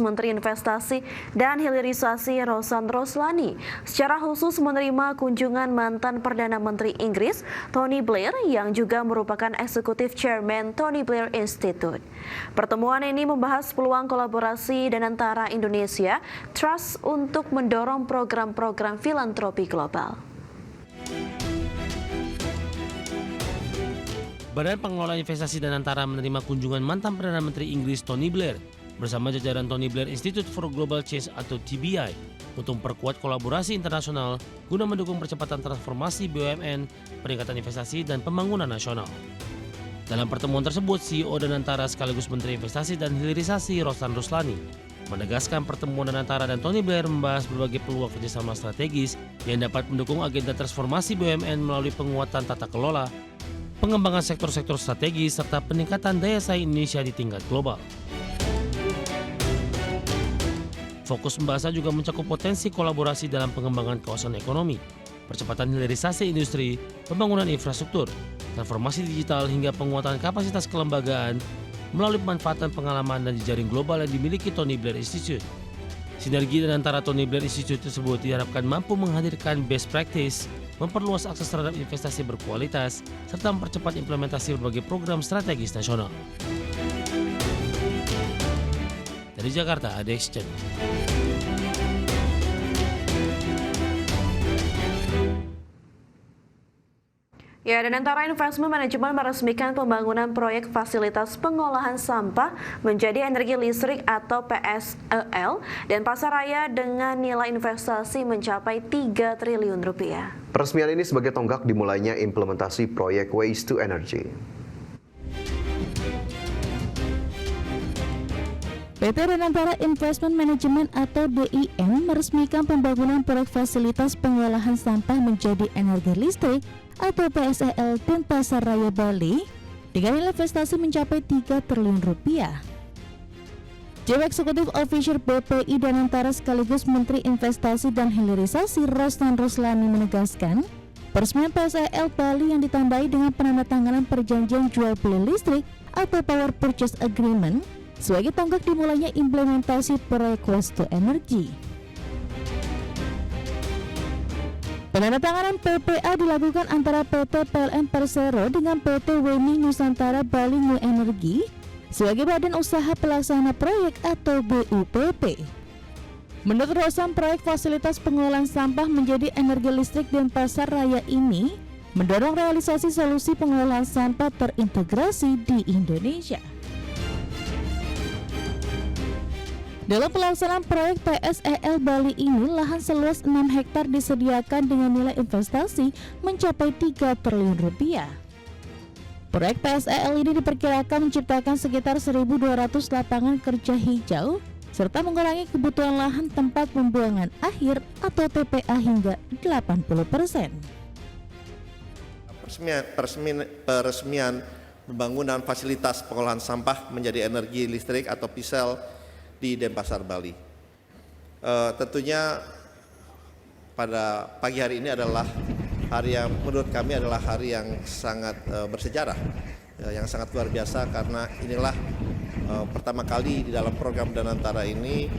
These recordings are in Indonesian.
Menteri Investasi dan Hilirisasi Rosan Roslani secara khusus menerima kunjungan mantan Perdana Menteri Inggris Tony Blair yang juga merupakan Executive Chairman Tony Blair Institute. Pertemuan ini membahas peluang kolaborasi dan antara Indonesia Trust untuk mendorong program-program filantropi global. Badan Pengelola Investasi dan Antara menerima kunjungan mantan Perdana Menteri Inggris Tony Blair bersama jajaran Tony Blair Institute for Global Change atau TBI untuk memperkuat kolaborasi internasional guna mendukung percepatan transformasi BUMN, peningkatan investasi, dan pembangunan nasional. Dalam pertemuan tersebut, CEO dan Antara sekaligus Menteri Investasi dan Hilirisasi Rosan Roslani menegaskan pertemuan dan Antara dan Tony Blair membahas berbagai peluang kerjasama strategis yang dapat mendukung agenda transformasi BUMN melalui penguatan tata kelola, pengembangan sektor-sektor strategis, serta peningkatan daya saing Indonesia di tingkat global. Fokus pembahasan juga mencakup potensi kolaborasi dalam pengembangan kawasan ekonomi, percepatan hilirisasi industri, pembangunan infrastruktur, transformasi digital hingga penguatan kapasitas kelembagaan melalui pemanfaatan pengalaman dan jejaring global yang dimiliki Tony Blair Institute. Sinergi dan antara Tony Blair Institute tersebut diharapkan mampu menghadirkan best practice, memperluas akses terhadap investasi berkualitas, serta mempercepat implementasi berbagai program strategis nasional. Dari Jakarta, Ade Exchange. Ya, dan Antara Investment Management meresmikan pembangunan proyek fasilitas pengolahan sampah menjadi energi listrik atau PSEL dan Pasaraya dengan nilai investasi mencapai 3 triliun rupiah. Peresmian ini sebagai tonggak dimulainya implementasi proyek Waste to Energy. PT Antara Investment Management atau DIM meresmikan pembangunan proyek fasilitas pengolahan sampah menjadi energi listrik atau PSEL dan Pasaraya Bali dengan nilai investasi mencapai 3 triliun rupiah. Chief Executive Officer BPI dan Antara sekaligus Menteri Investasi dan Hilirisasi Rosan Roslani menegaskan, peresmian PSEL Bali yang ditambahi dengan penandatanganan perjanjian jual beli listrik atau Power Purchase Agreement sebagai tonggak dimulainya implementasi proyek Waste to Energy. Penandatanganan PPA dilakukan antara PT PLN Persero dengan PT Weni Nusantara Bali New Energy sebagai badan usaha pelaksana proyek atau BUPP. Menurut Rosan, proyek fasilitas pengolahan sampah menjadi energi listrik dan Pasaraya ini mendorong realisasi solusi pengolahan sampah terintegrasi di Indonesia. Dalam pelaksanaan proyek PSEL Bali ini, lahan seluas 6 hektar disediakan dengan nilai investasi mencapai 3 triliun rupiah. Proyek PSEL ini diperkirakan menciptakan sekitar 1.200 lapangan kerja hijau, serta mengurangi kebutuhan lahan tempat pembuangan akhir atau TPA hingga 80%. Peresmian pembangunan fasilitas pengolahan sampah menjadi energi listrik atau PSEL di Denpasar, Bali. Tentunya pada pagi hari ini adalah hari yang menurut kami adalah hari yang sangat bersejarah, yang sangat luar biasa karena inilah pertama kali di dalam program Danantara ini,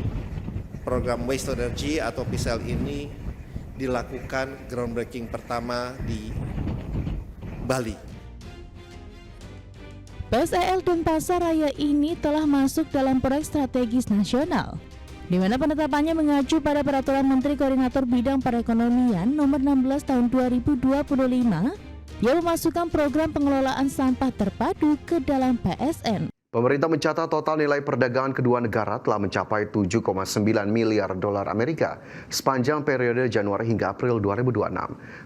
program Waste to Energy atau PSEL ini dilakukan groundbreaking pertama di Bali. PSEL dan Pasaraya ini telah masuk dalam proyek strategis nasional, di mana penetapannya mengacu pada Peraturan Menteri Koordinator Bidang Perekonomian Nomor 16 Tahun 2025 yang memasukkan program pengelolaan sampah terpadu ke dalam PSN. Pemerintah mencatat total nilai perdagangan kedua negara telah mencapai 7,9 miliar dolar Amerika sepanjang periode Januari hingga April 2026.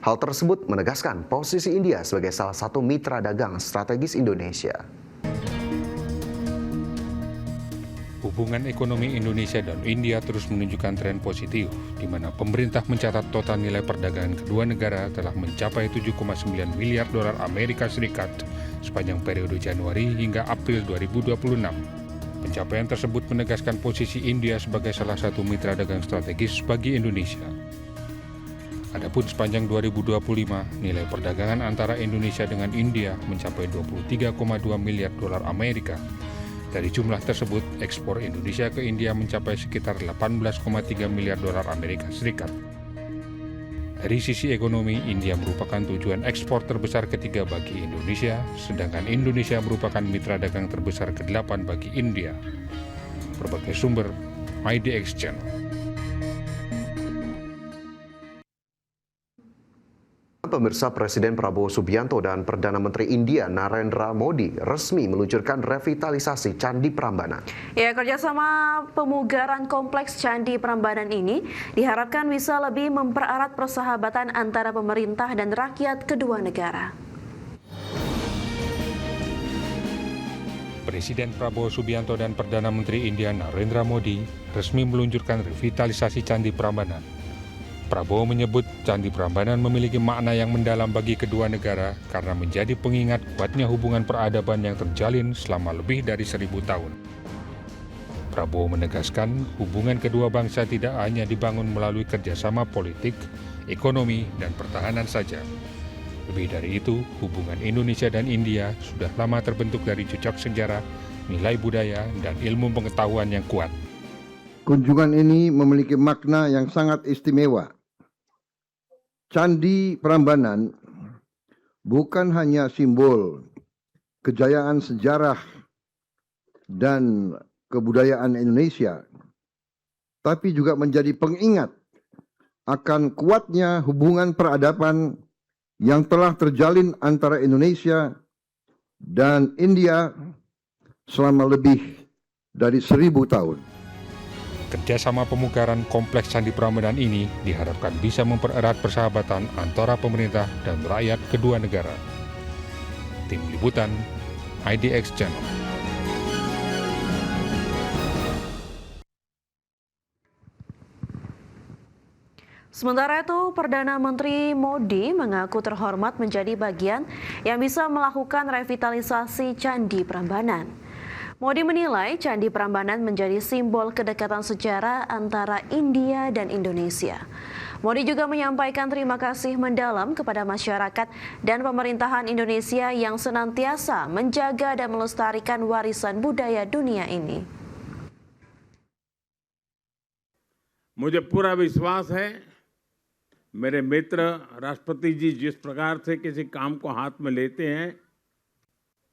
Hal tersebut menegaskan posisi India sebagai salah satu mitra dagang strategis Indonesia. Hubungan ekonomi Indonesia dan India terus menunjukkan tren positif, di mana pemerintah mencatat total nilai perdagangan kedua negara telah mencapai 7,9 miliar dolar Amerika Serikat sepanjang periode Januari hingga April 2026. Pencapaian tersebut menegaskan posisi India sebagai salah satu mitra dagang strategis bagi Indonesia. Adapun sepanjang 2025, nilai perdagangan antara Indonesia dengan India mencapai 23,2 miliar dolar Amerika, Dari jumlah tersebut, ekspor Indonesia ke India mencapai sekitar 18,3 miliar dolar Amerika Serikat. Dari sisi ekonomi, India merupakan tujuan ekspor terbesar ketiga bagi Indonesia, sedangkan Indonesia merupakan mitra dagang terbesar ke-8 bagi India. Berbagai sumber, IDX Channel. Pemirsa, Presiden Prabowo Subianto dan Perdana Menteri India Narendra Modi resmi meluncurkan revitalisasi Candi Prambanan. Ya, kerjasama pemugaran kompleks Candi Prambanan ini diharapkan bisa lebih mempererat persahabatan antara pemerintah dan rakyat kedua negara. Presiden Prabowo Subianto dan Perdana Menteri India Narendra Modi resmi meluncurkan revitalisasi Candi Prambanan. Prabowo menyebut Candi Prambanan memiliki makna yang mendalam bagi kedua negara karena menjadi pengingat kuatnya hubungan peradaban yang terjalin selama lebih dari 1000 tahun. Prabowo menegaskan hubungan kedua bangsa tidak hanya dibangun melalui kerjasama politik, ekonomi, dan pertahanan saja. Lebih dari itu, hubungan Indonesia dan India sudah lama terbentuk dari jejak sejarah, nilai budaya, dan ilmu pengetahuan yang kuat. Kunjungan ini memiliki makna yang sangat istimewa. Candi Prambanan bukan hanya simbol kejayaan sejarah dan kebudayaan Indonesia, tapi juga menjadi pengingat akan kuatnya hubungan peradaban yang telah terjalin antara Indonesia dan India selama lebih dari 1000 tahun. Kerjasama pemugaran kompleks Candi Prambanan ini diharapkan bisa mempererat persahabatan antara pemerintah dan rakyat kedua negara. Tim Liputan, IDX Channel. Sementara itu, Perdana Menteri Modi mengaku terhormat menjadi bagian yang bisa melakukan revitalisasi Candi Prambanan. Modi menilai Candi Prambanan menjadi simbol kedekatan sejarah antara India dan Indonesia. Modi juga menyampaikan terima kasih mendalam kepada masyarakat dan pemerintahan Indonesia yang senantiasa menjaga dan melestarikan warisan budaya dunia ini. मुझे पूरा विश्वास है मेरे मित्र राष्ट्रपति जी जिस प्रकार से किसी काम को हाथ में लेते हैं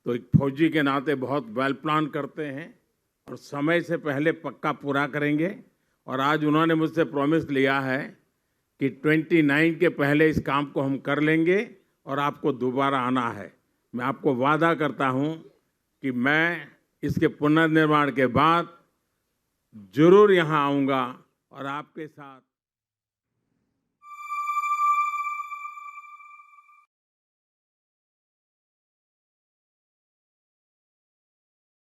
तो एक फौजी के नाते बहुत वेल प्लान करते हैं और समय से पहले पक्का पूरा करेंगे। और आज उन्होंने मुझसे प्रॉमिस लिया है कि 29 के पहले इस काम को हम कर लेंगे और आपको दोबारा आना है। मैं आपको वादा करता हूं कि मैं इसके पुनर्निर्माण के बाद जरूर यहां आऊंगा और आपके साथ